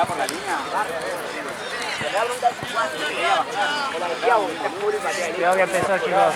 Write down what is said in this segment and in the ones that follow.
por la línea. Cuidado que empezó, chicos.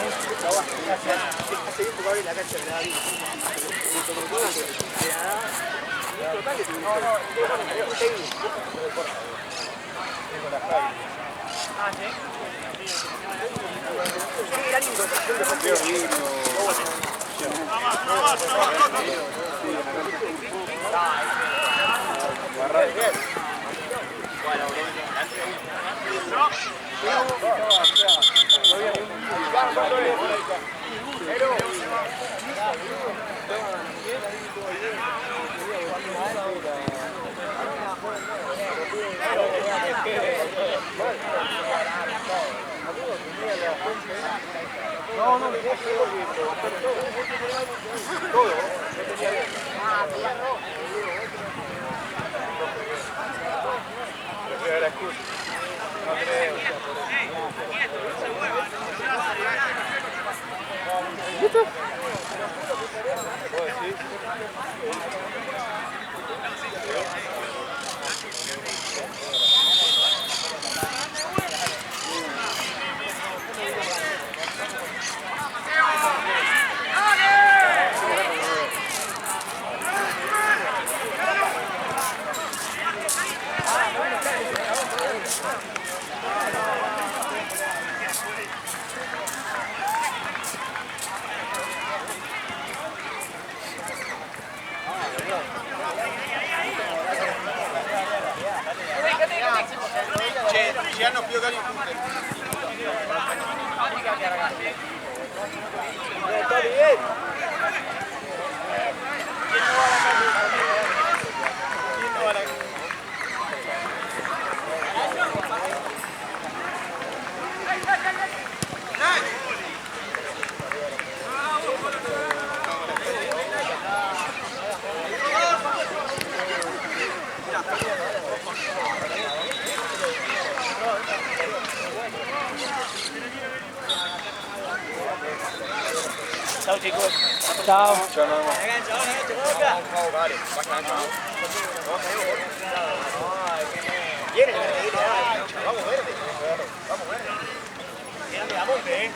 Ya nos pidió Cali. Está bien. Chao, chicos. Chao. Chao, nada más. Vale, viene, vamos verde. Vamos verde. Viene a monte,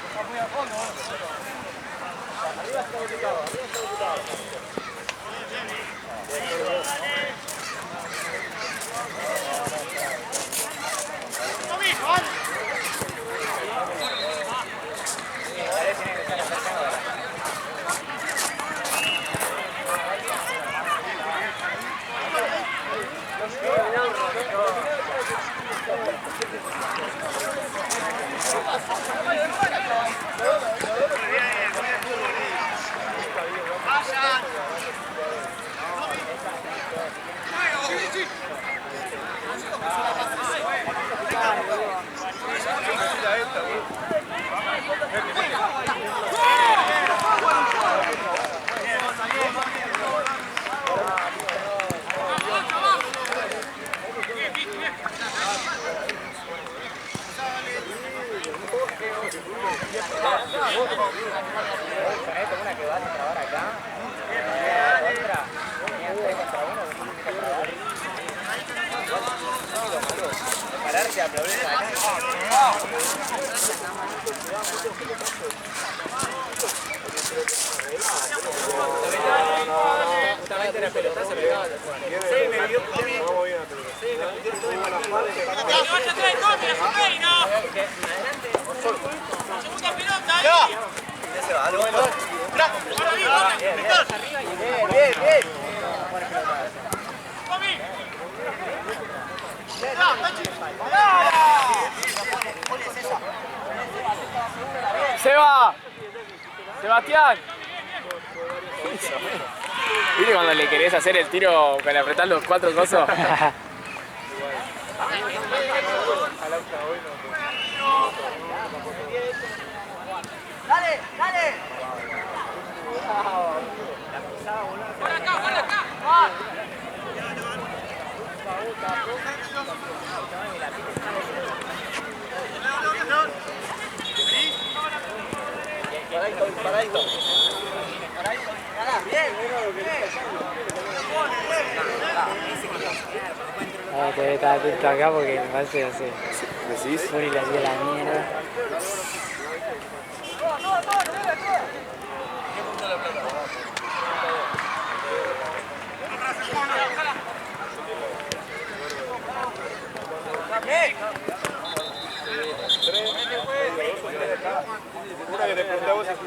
Está muy al fondo. Arriba está ubicado, arriba está ubicado. Una que va a trabar acá. Otra. Tenían 3 contra 1. Pararse a aplaudir acá. Justamente era pelotazo, pero llegaba al fondo. Sí, me dio todo bien. Sí, me dio todo bien. Adelante. Segunda pelota, ahí. Ya se va, algo. Bien, bien. Buena pelota esa. Seba. Sebastián. ¿Viste cuando le querés hacer el tiro para apretar los 4 cosos? ¡Dale, dale! ¡Por acá! Paradito. Te voy a estar atento acá porque me parece así. ¿Decís? Furi le hacía la mierda. Una que te preguntamos si tú...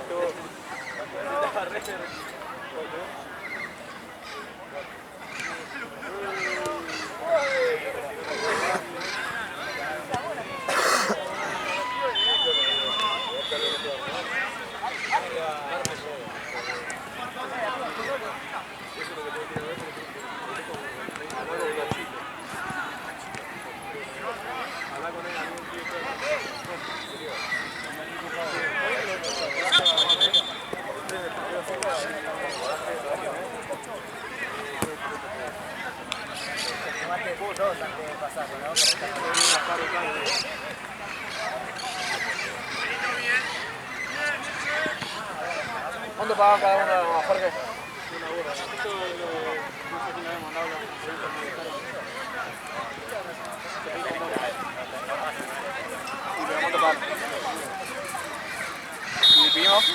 ¿Cuánto paga cada uno, Jorge? ¿Y pedimos?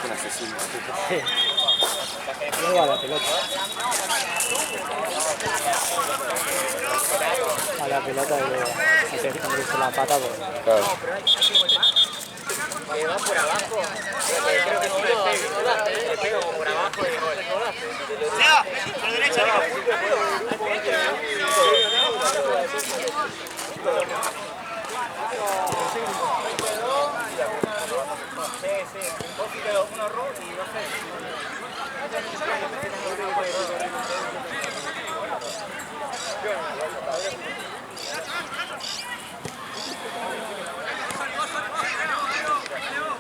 Un asesino. Luego a la pelota. A la pelota y luego hace abrirse la pata porque... Claro. Que va por abajo, creo que sí le pego por abajo y gol. ¡Ya! ¡Por derecha! Sí, vos sí quedó uno rojo y dos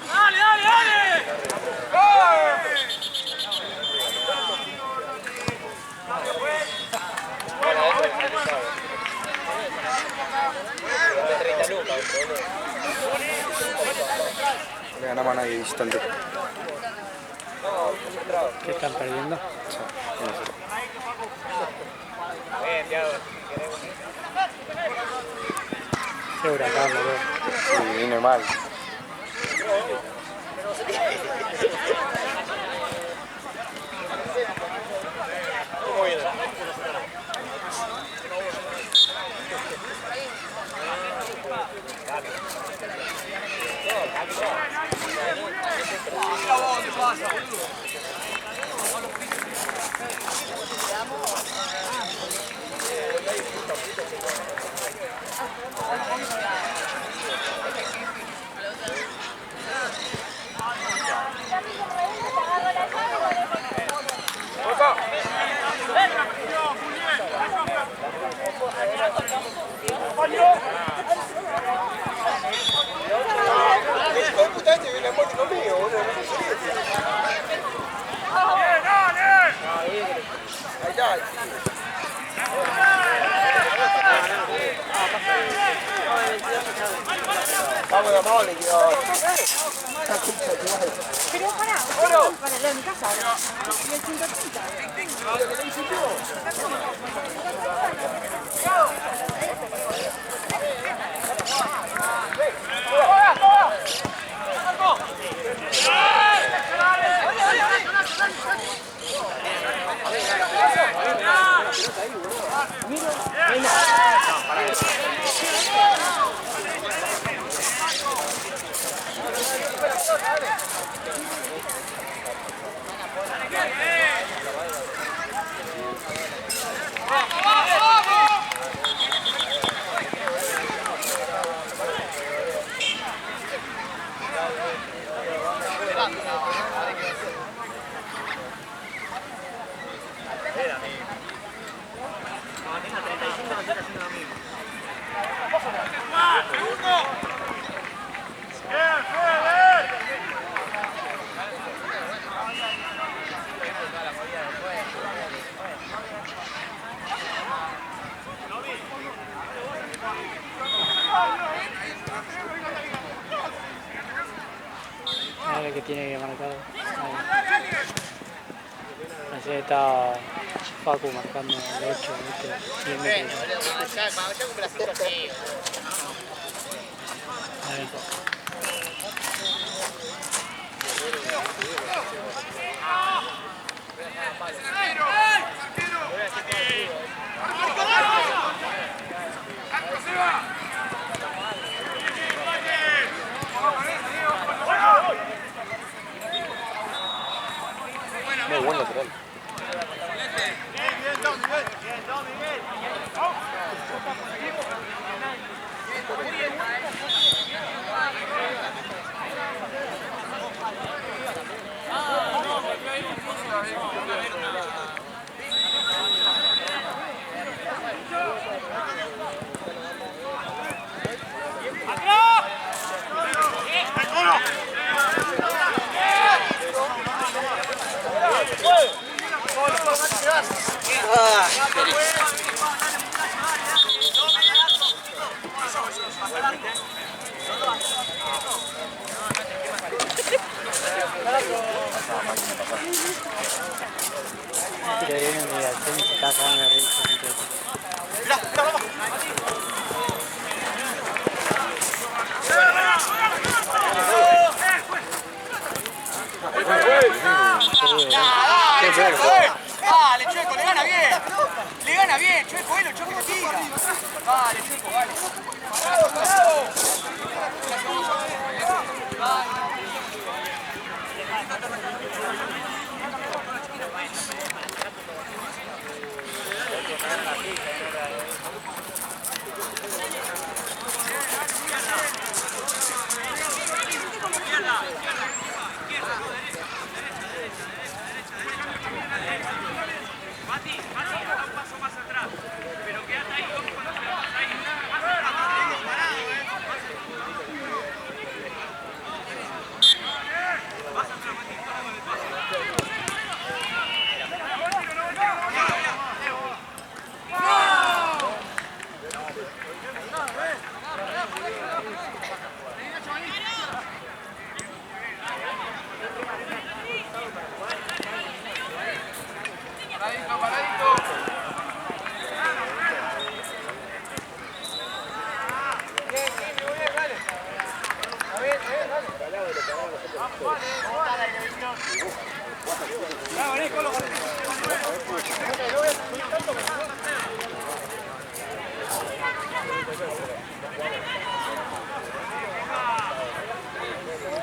¡Dale, dale, dale! No le ganamos a nadie visitante. ¿Qué están perdiendo? Bien, Thiago. Qué huracán, boludo. Sí, vine mal. El que tiene que marcar. Así está Facu marcando el 8, ¿viste? Bien metido. Ahí. Muy buen lateral. Tira bien y al tenis se está cagando de risa. Dale, Chueco, le gana bien. Le gana bien, Chueco, él, Chueco tira. Dale, Chueco, vale.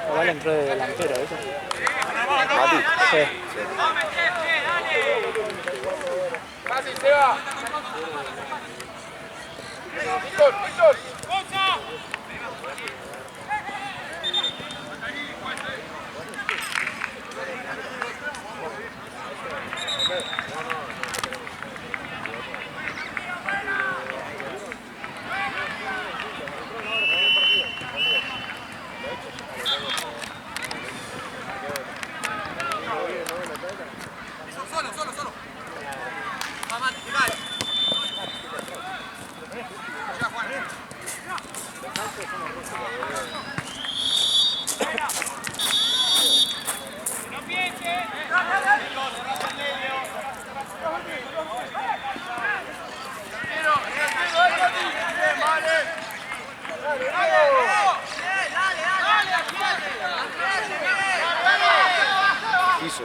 Igual entró de delantero, ¿viste? Mati. Sí. Fácil, Seba. Víctor, Víctor. Solo. Mamá, dale. Ya, Juan. Piso.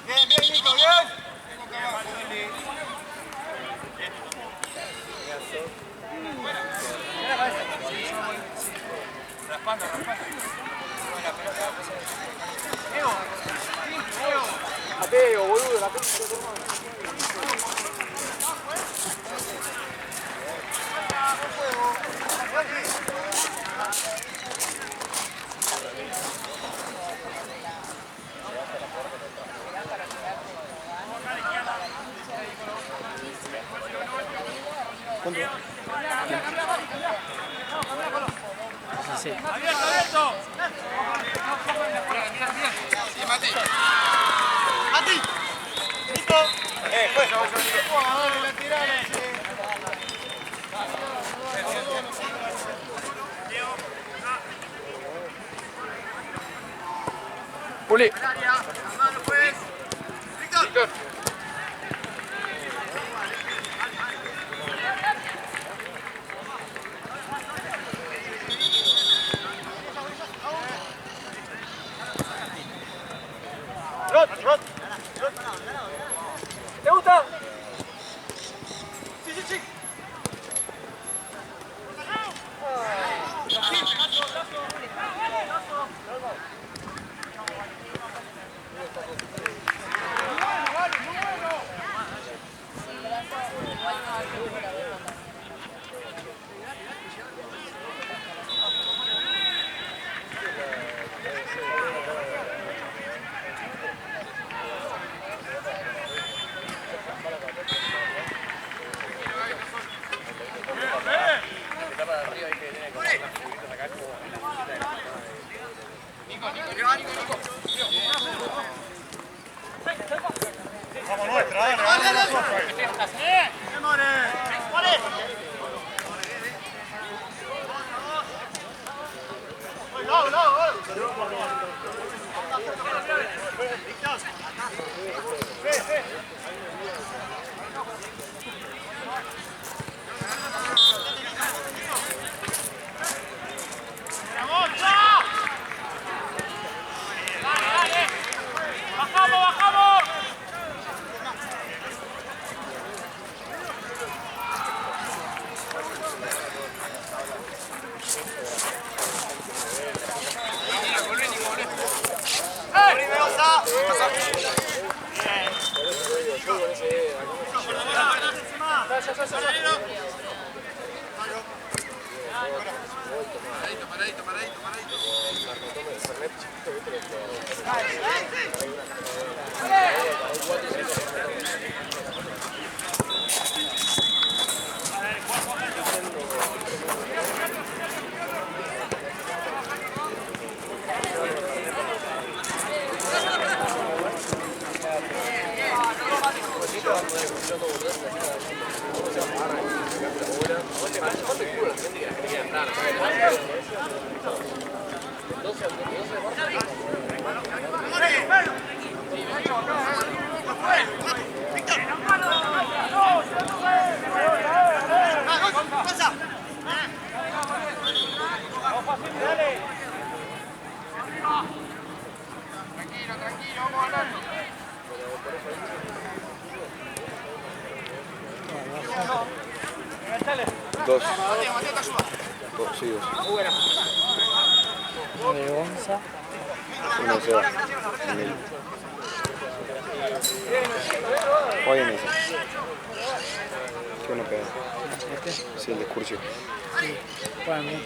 Bien, bien, Nico, bien. Mateo, boludo, la pinche de tu hermano. Sí. Sí, Mati. Mati. Nico. Puli. Víctor. ¿Te gusta? Vamos nuestra, dale. Dos. Sí, dos. Uno de Gonza. Uno de Seba. Emil. Hoy en esa. Que uno pega. Sí, el de excursión. Sí, juegan mucho.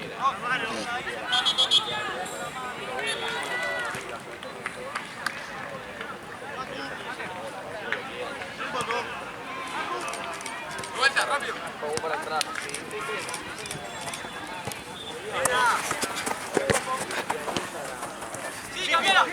Vuelta, rápido. Sí, cambiala.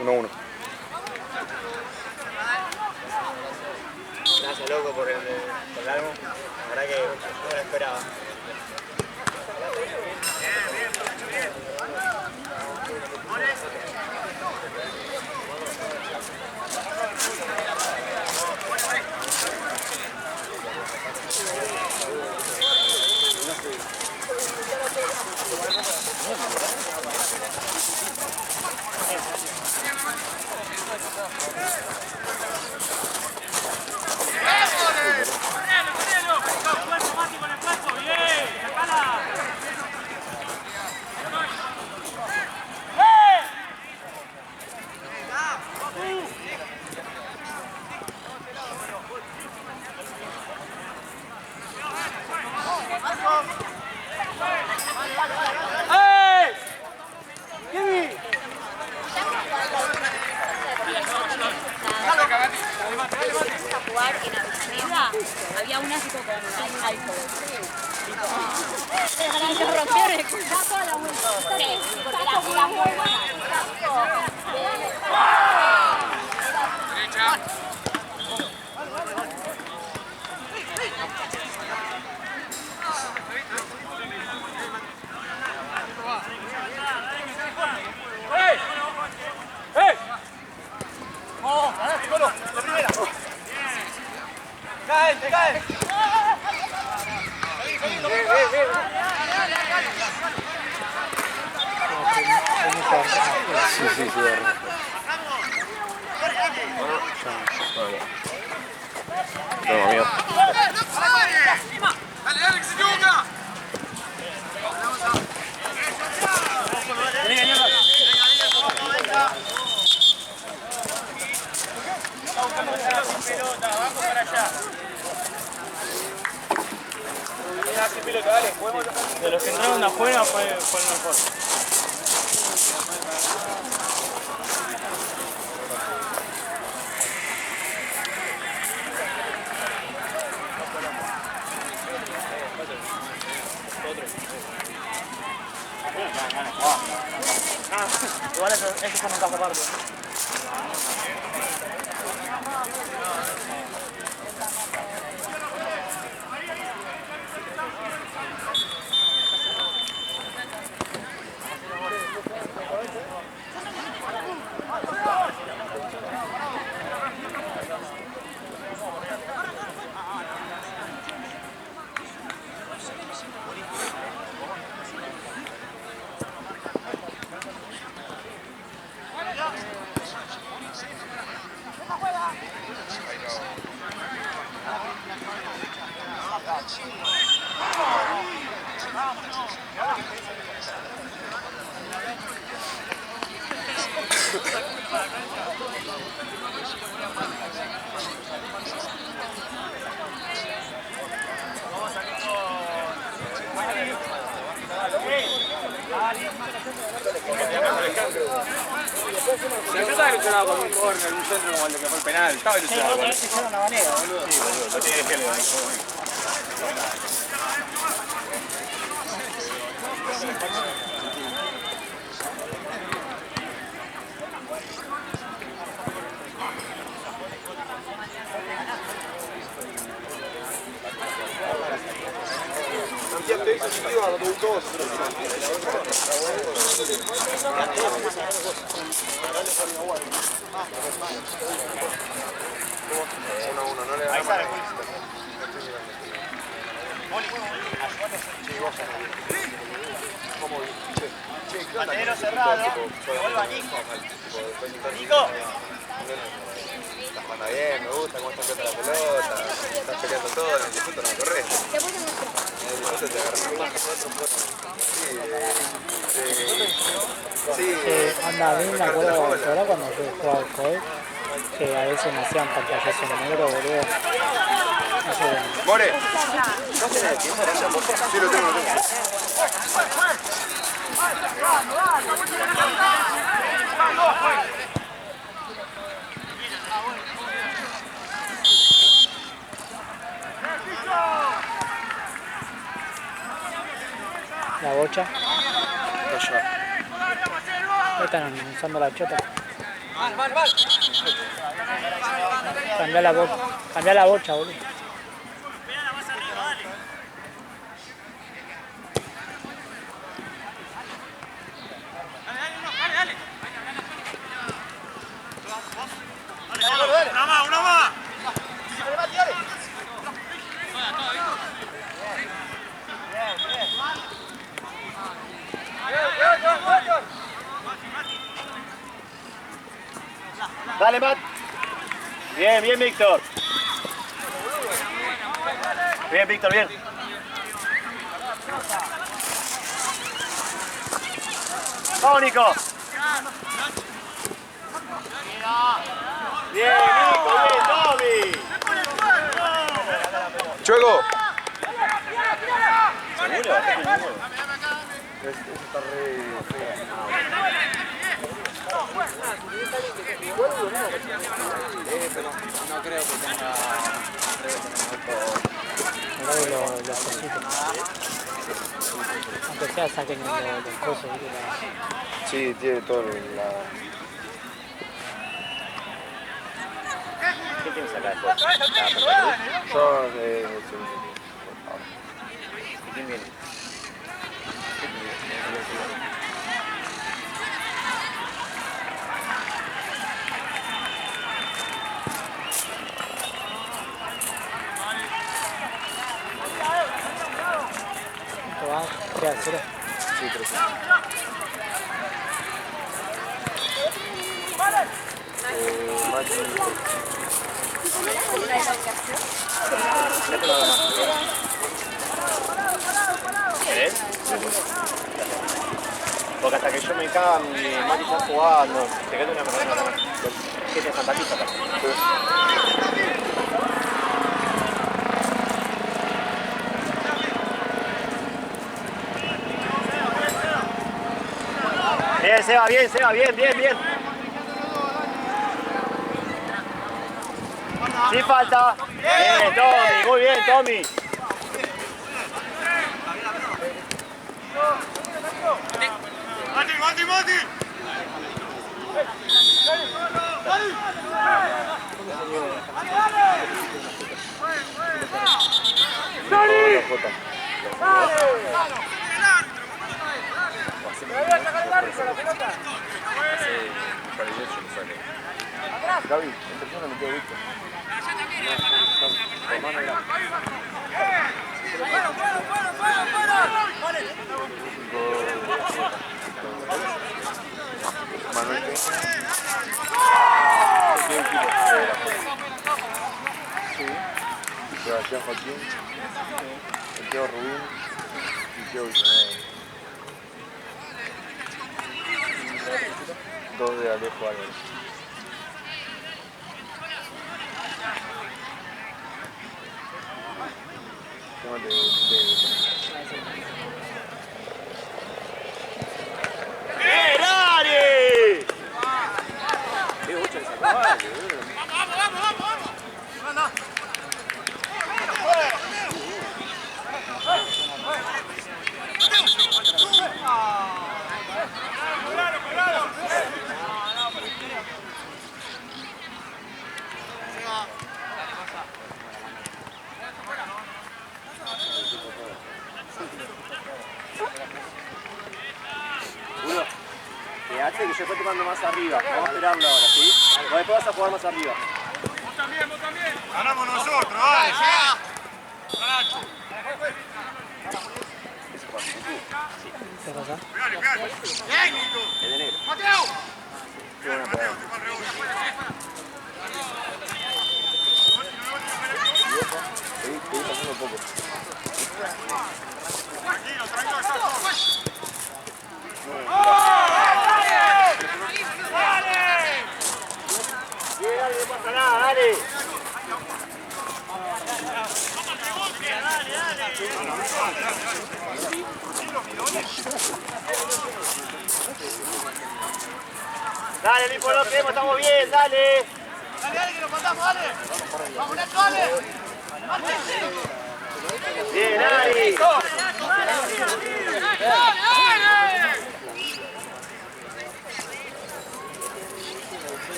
Uno a uno. Gracias, loco, por el álbum. La verdad que no lo esperaba. Jugar en Avellaneda había un ático con alcohol. Y lo rompieron y escuchaba toda la vuelta. Sí, porque las muy buenas. Derecha. ¡Te cae! Sí, sí, sí. Vamos, amigo. Dale, dale, que se equivoca. De los que entraron afuera fue el mejor. Igual eso fue un caso aparte. Si yo estaba ilusionado con un corner, un centro como el de que fue el penal, estaba ilusionado. Otra vez hicieron una manera, boludo. Sí, boludo, no tiene que ser. te dice si iba a los dos. Uno, no le da más. Matero cerrado. Que vuelva Nico. Nico. Estás jugando bien, me gusta cómo estás metiendo la pelota, estás peleando todo, en el disfruto no corres. Te puse nuestro. En el disfruto te agarras más que Anda, a mí me acuerdo ahora cuando yo jugaba al COD, que a veces me hacían pantallazos negros, boludo. No sé. More, ¿no tenés el tiempo? Sí, lo tengo. La bocha. Están usando la chota. Cambia la bocha, boludo. Una más. Dale, Matt. Bien, bien, Víctor. Bien, Víctor, bien. Vamos, Nico. Bien, Nico, bien, Tommy. Chuego. ¿Seguro? Eso está re No creo que tenga... Mirá de los cositos. Aunque sea saquen los cosos, ¿viste? Sí, tiene todo la... ¿Qué tienes acá después? Yo, ¿Quién viene? ¿Cuánto va? 3-0. sí, 3. ¿Querés? Porque hasta que yo me cambie, Mati está jugando, te queda una persona nada más. ¿Qué te Santa Pista? Bien, Seba, bien, bien. Sí falta. Bien, Tommy, muy bien, Tommy. Mati. Gaby, en persona me quedo Víctor. Manuel Sebastián Joaquín, Teo Rubín y Teo Villanueva. 2 de Alejo Álvarez. ¡Bien, Ari! apoyo, después te mando más arriba. Vamos a esperarlo ahora, ¿sí? Vos después vas a jugar más arriba. Vos también, vos también. Ganamos nosotros, dale. Nacho. ¿Qué pasa? Pegale, pegale. Técnico. El de negro. Mateo. Qué buena Mateo, parada. te va a reúne. Seguí pasando un poco. Tranquilo, tranquilo, está todo. Bien, dale, no pasa nada, dale. Dale, no importa lo que hemos, estamos bien, dale. Dale, que nos mandamos, dale. Vamos, Nacho, dale. Bien, Ari.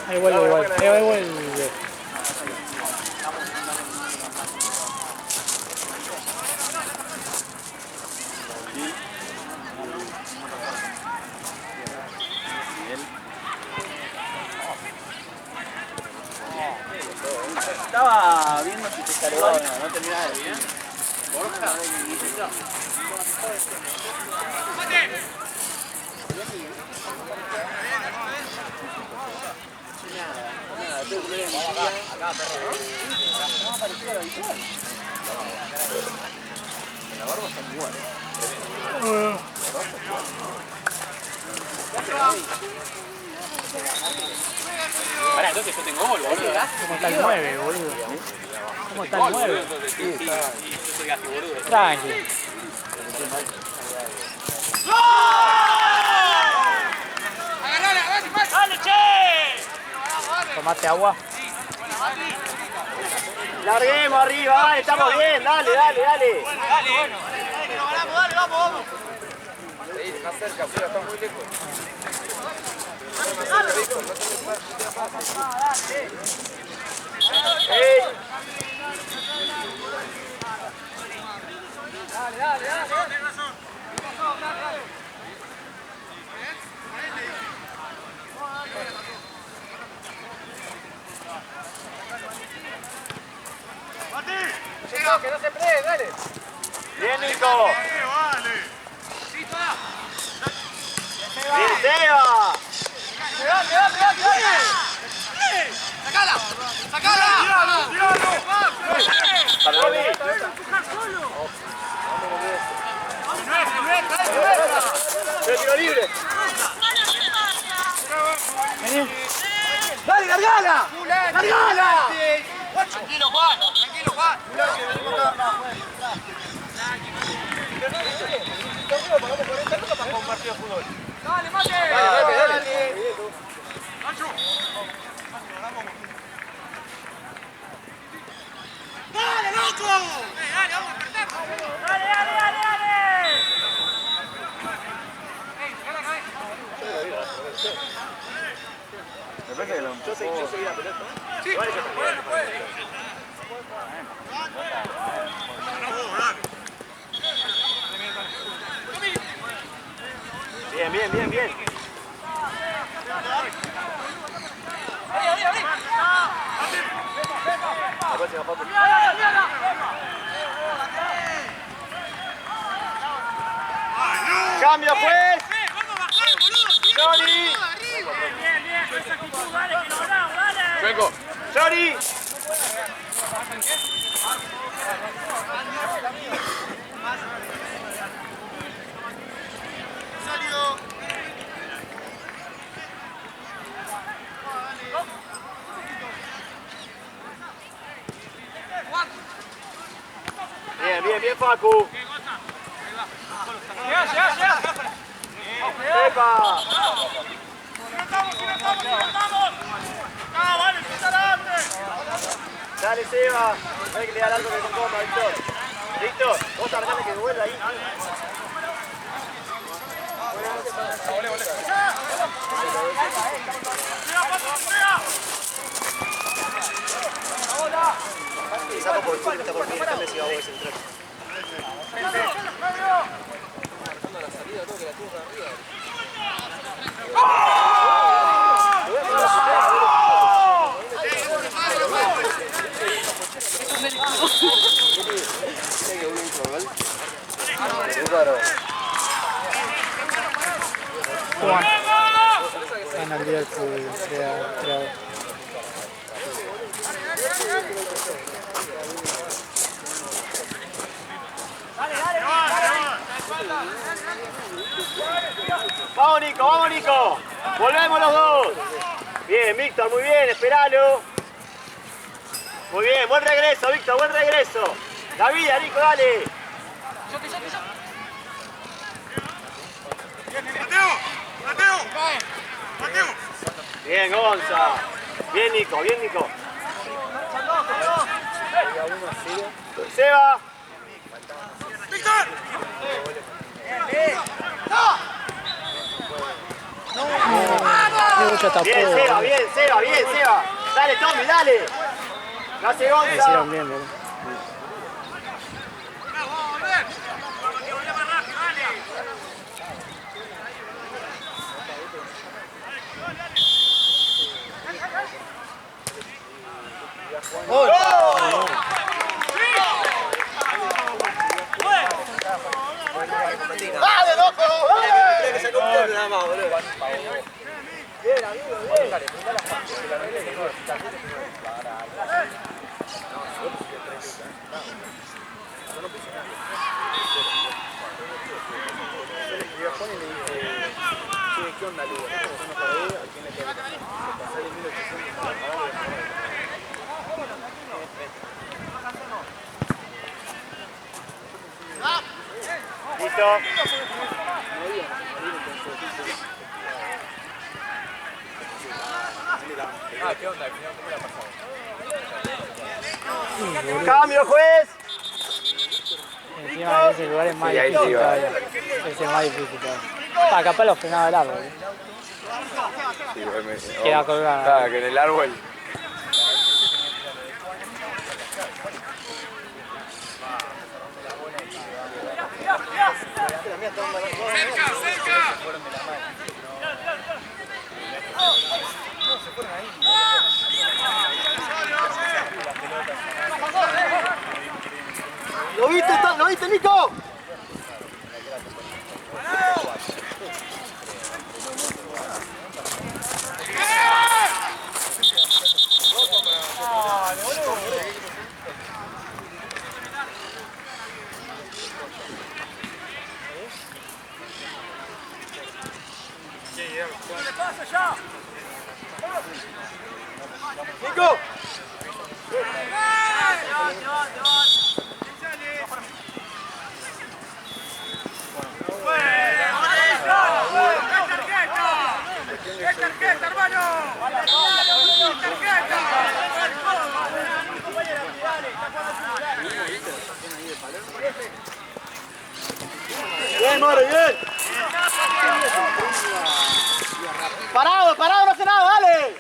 Ahí vuelve igual. Ahí vuelve. Estaba viendo si te saludaba, no terminaba de bien. Pará, entonces yo tengo gol, boludo. ¿Cómo está el 9, boludo? ¿Cómo está el 9? Sí, yo soy gafi, boludo. Tranqui. ¡Dale, che! Tomate agua. Larguemos arriba, dale, estamos bien, dale, dale, dale. Dale, bueno. Dale, que nos ganamos, dale, vamos, vamos. Más cerca, pero está muy lejos. Llega, que no se pelee, dale. Bien, Nico. Vale. Bien, Seba. ¡Sacala! ¡Sacala! Tiro libre. ¡Dale, largala! ¡Largala! Tranquilo, Juan. Tranquilo, Juan. Dale, Mate. Dale. ¡Dale, loco! Dale, vamos a despertar. ¡Dale, dale, dale, dale! Me parece que yo seguí la pelota. Sí, puede. Bien, bien, bien, bien. La próxima foto. Cambio pues. Johnny. Chueco. Johnny. Bien, bien, bien, Facu. ¡Llega! ¡Epa! Dale, Seba. Hay que le dar algo que se coma, Víctor. Víctor, vos arregale que vuelva ahí. Saco por fuera, está por fin, esta vez iba a volver central. Juan. Gana el Liverpool 3-2. Vamos Nico, vamos Nico. Volvemos los dos. Bien, Víctor, muy bien, esperalo. Muy bien, buen regreso, Víctor, buen regreso. La vida, Nico, dale. Bien, Gonza. Bien, Nico, bien, Nico. Seba. Diego ya tapó. Bien, Seba, bien, Seba, bien, Seba. Dale, Tommy, dale. Lo hace Gonza. Hicieron bien, boludo. ¡Dale, loco! ¡Dale! Que se compone nada más, boludo. Bien, amigo, bien. ¿Qué onda, Lugo? ¿Estamos para ahí? ¿A quién le queda? Pasar el 1800. Listo. ¿Qué onda? ¿Cómo la pasamos? Cambio, juez. Encima ese lugar es más Sí, ahí difícil sí va. todavía. Ese es más difícil todavía. Capaz lo frenaba el árbol. Sí, me- Queda colgada. Claro, que en el árbol. ¿Lo viste, Nico? Nico. ¡Es tarjeta, hermano! ¡Es tarjeta! Bien, More, bien. Parado, parado, no hace nada, dale.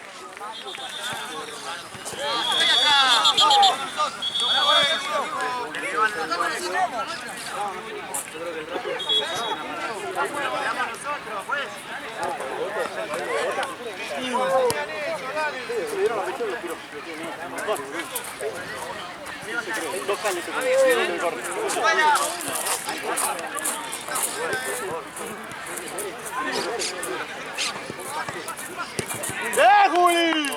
Juli!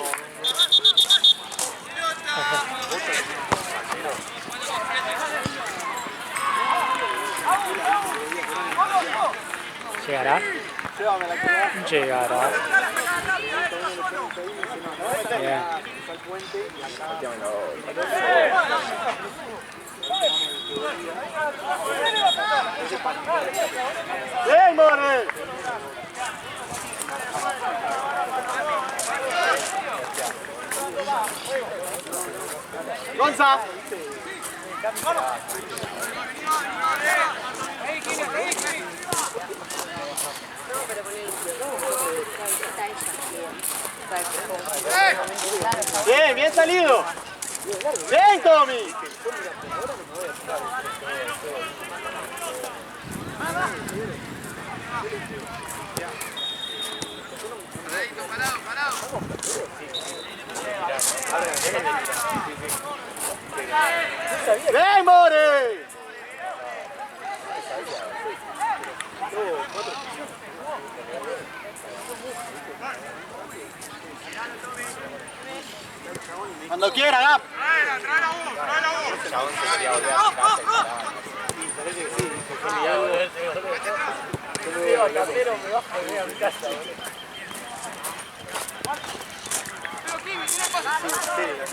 ¿Llegará? Llegará. Bien. Bien, More. Gonza. Bien, bien salido. Bien, Tommy. ¡Bien, More! Cuando quiera, Gap.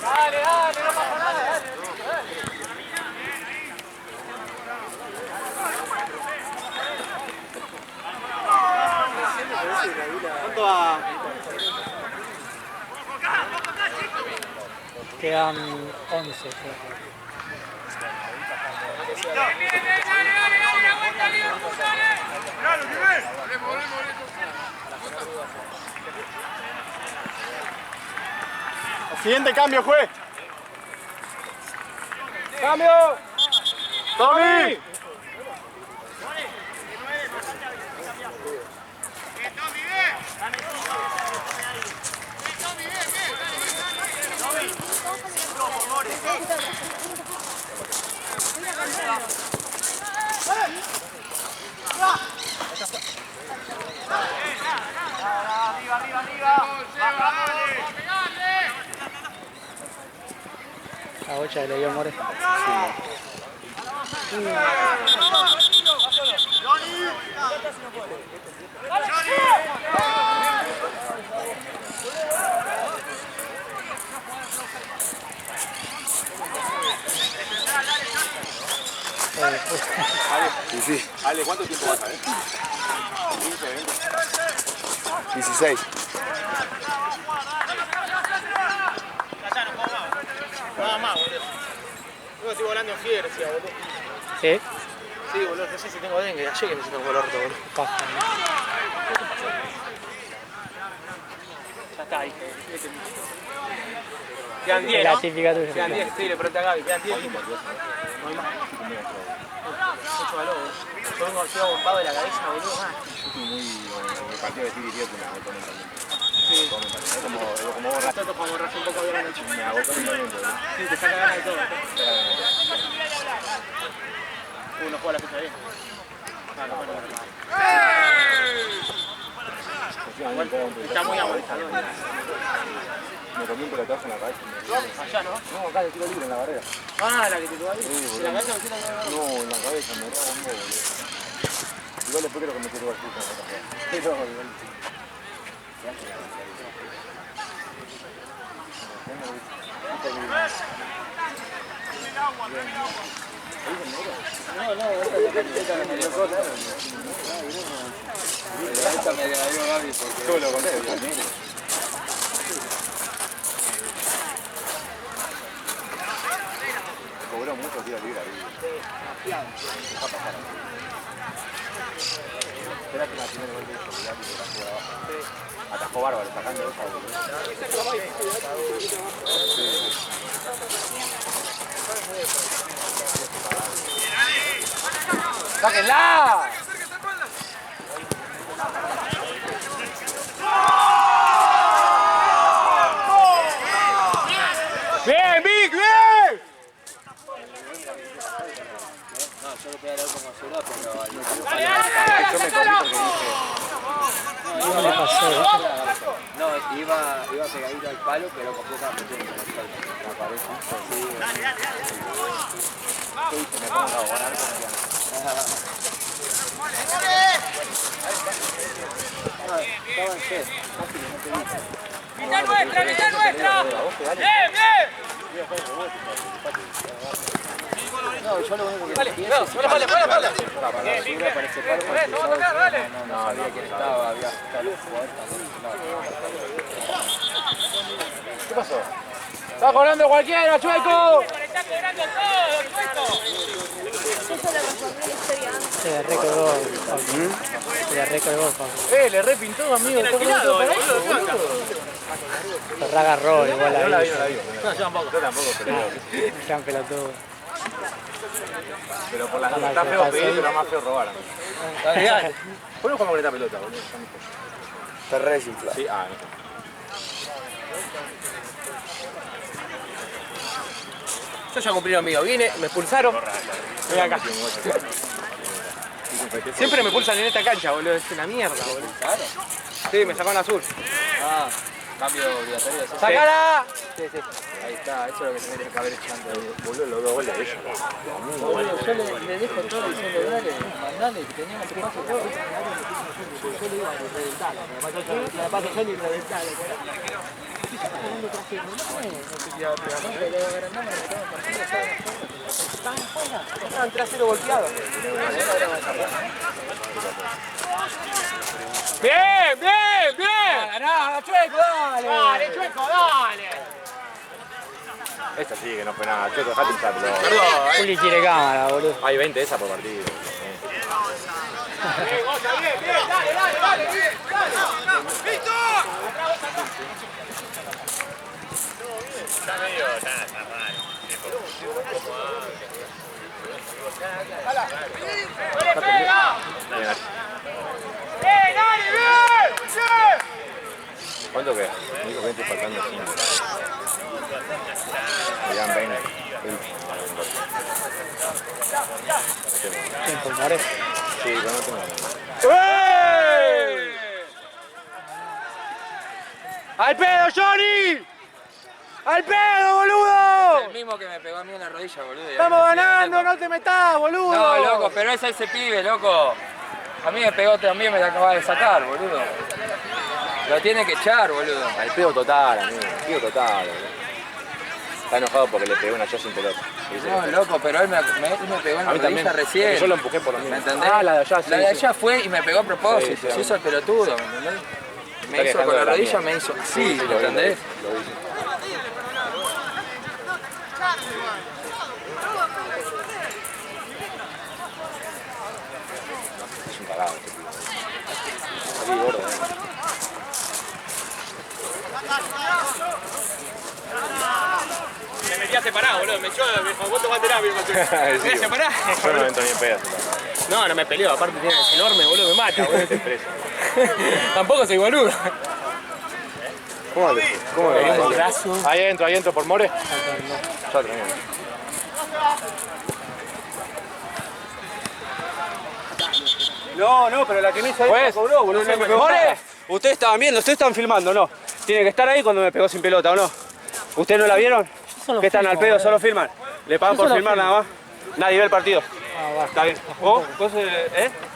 Dale, dale, no pasa nada, dale. ¿Cuánto va? Quedan 11. Creo. Siguiente cambio, juez. ¡Cambio! ¡Tommy! Arriba, arriba, arriba. La bocha que le dio More. Sí. Ale, ¿cuánto tiempo vas a ver? 15, 20. 16. Nada más, boludo. Yo estoy volando en fiebre, sí, boludo. ¿Sí? Sí, boludo, no sé si tengo dengue. Ayer que me siento como el orto, boludo. Paja, Ya está ahí. Quedan 10, la ¿no? típica tuya. Quedan 10, sí, le pregunté a Gaby. Quedan 10 limpios. No hay más. Mucho valor, boludo. Yo vengo así bombado de la cabeza, boludo, más. El partido de Tiri tiene una agotó mentalmente. Sí. Es como borrar. Nosotros para borrarse un poco de la noche. Me agotó mentalmente, boludo. Sí, te saca ganas de todo. No juega la fecha bien. Está muy aguantado. Me comí un pelotazo en la cabeza. Allá, ¿no? No, acá de tiro libre en la barrera. Ah, la que te quedó ahí. Sí, ¿En la cabeza me hicieron? No, en la cabeza, me roba un huevo, boludo. Igual después creo que me quiero ver justo en la cabeza. Sí, no, igual. Yo lo conté, cobró mucho tiro libre ahí. Deja pasar. Espera que la primera vuelta de seguridad y la jugada abajo. Atajó bárbaro, sacando esa, ¡Sáquenla! ¡Bien, Vic, bien! No, yo lo pegué como seguro, pero... yo me comí No le pasó, ¿viste? No, iba pegadito al palo, pero completamente metiendo en el palo. la pareja. Sí. ¿Qué hice? Me pongo a ganar confianza. Estaba en set, fácil, no te dije. ¡Mitad nuestra, mitad nuestra! ¡Bien, bien! No, yo lo único que Dale, pienso es no, vale, vale, vale. basura para ese palo. Vamos a tocar, dale. No, había quien estaba, había los jugadores ¿Qué pasó? ¡Está cobrando cualquiera, Chueco! ¡Está cobrando todo, Chueco! Eso le resolvió la historia antes. Se le recolgó el Pablo. Se le recolgó el Pablo. Le repintó, amigo. Está tirado, boludo. Ferrá agarró igual No la ahí. vi, no la vi. No, yo tampoco. Yo tampoco, pero... Gran pelotudo. Pero por las dudas está feo pedir, pero más feo robar. Dale. ¿Por qué jugamos con esta pelota, boludo? Está re desinflado. Sí, no. Yo ya cumplí lo mío. Vine, me expulsaron. Voy acá. Siempre me expulsan en esta cancha, boludo. Es una mierda, boludo. Sí, me sacaron azul. Ah, cambio obligatorio. ¿Sí? ¡Sacala! Sí, sí. Ahí está, eso es lo que se tiene que haber hecho antes. Boludo, los 2 goles de ellos. Boludo, yo le dejo todo diciendo, dale, mandale, que teníamos que pasar todo. Yo le digo a reventarla, me la paso yo y reventarla. Estaban 3-0 golpeados. ¡Bien, bien, bien! ¡Ganá, Chueco, dale! ¡Dale, Chueco, dale! Esta sí, que no fue nada. Chueco, dejate hinchar, pero... Juli quiere cámara, boludo. Hay 20 esas por partido. Bien, dale, bien, dale. ¡Víctor! Está medio nada, raro. ¡Dale, pega! ¡Dale, bien! ¡Bien! ¿Cuánto queda? Me dijo que estoy faltando 5. Me dan 20. Tiempo, More. Sí, pero no tengo nada. ¡Al pedo, Johnny! ¡Al pedo, boludo! El mismo que me pegó a mí en la rodilla, boludo. ¡Estamos ganando! ¡No te metas, boludo! No, loco, pero es ese pibe, loco. A mí me pegó también, me la acaba de sacar, boludo. Lo tiene que echar, boludo. Al pedo total, amigo. Pedo total, boludo. Está enojado porque le pegué una yo sin pelota. No, loco, pero él me pegó en la rodilla recién. Porque yo lo empujé por lo mismo. ¿Me entendés? Ah, la de allá, sí. La de sí. allá fue y me pegó a propósito. Sí, sí, Se hizo el pelotudo, ¿me entendés? Me hizo quejando con la de la rodilla, mía. me hizo así, Sí, ¿me lo vi, entendés? lo vi. Es un cagado este tío. Salí gordo, Me metí a separar, boludo. Me echó, me dijo, ¿vos tomás terapia? Sí, ¿Me separás? Yo no me entro ni en pedas. No, no me peleó. Aparte es enorme, boludo. Me mata, boludo. Preso. Tampoco soy boludo. ¿Cómo le? ¿Cómo le? Un brazo. Ahí entro, por More. Ya, tranquilo. No, pero la que me hizo ahí me cobró, boludo. No me pegó ¡More! nada. Ustedes estaban viendo, ustedes están filmando, ¿no? Tiene que estar ahí cuando me pegó sin pelota, ¿o no? ¿Ustedes no la vieron? ¿Qué están al pedo? ¿Solo filman? ¿Le pagan por filmar nada más? Nadie ve el partido. Está bien. ¿Vos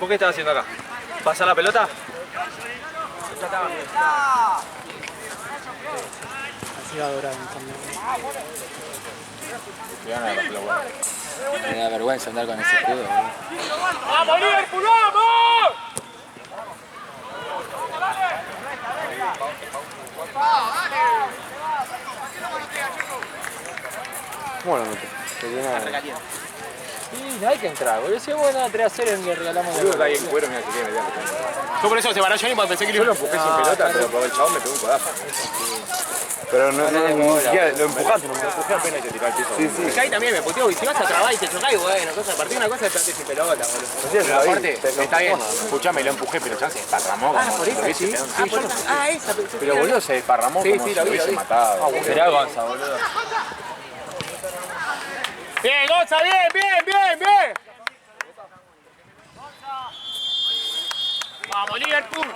qué estás haciendo acá? ¿Pasar la pelota? Así va Durán también. Me da vergüenza andar con ese escudo, boludo. ¡Vamos, Liverpool, vamos! ¿Cómo lo noté? Sí, no hay que entrar, boludo. Si es bueno 3-0 le regalamos Boludo, está ahí en cuero, mira, se quiere meter. Yo por eso se paró Johnny porque pensé que Yo lo empujé sin pelota, pero por el chabón me pegó un codazo. Pero no, ni siquiera lo empujaste, no me empujé apenas y te tiré al piso. Sí, sí. Kai también me puteó. Y si vas a trabar y te chocás, y bueno, cosa de partido, una cosa es pegarte sin pelota, boludo. Pero aparte, está bien, escuchame, lo empujé, pero ya se desparramó. Por eso, sí. Esa. Pero boludo, se desparramó como si lo hubiese matado. Mirá Gonza, boludo. Bien, Gonza, bien. Vamos, Liverpool.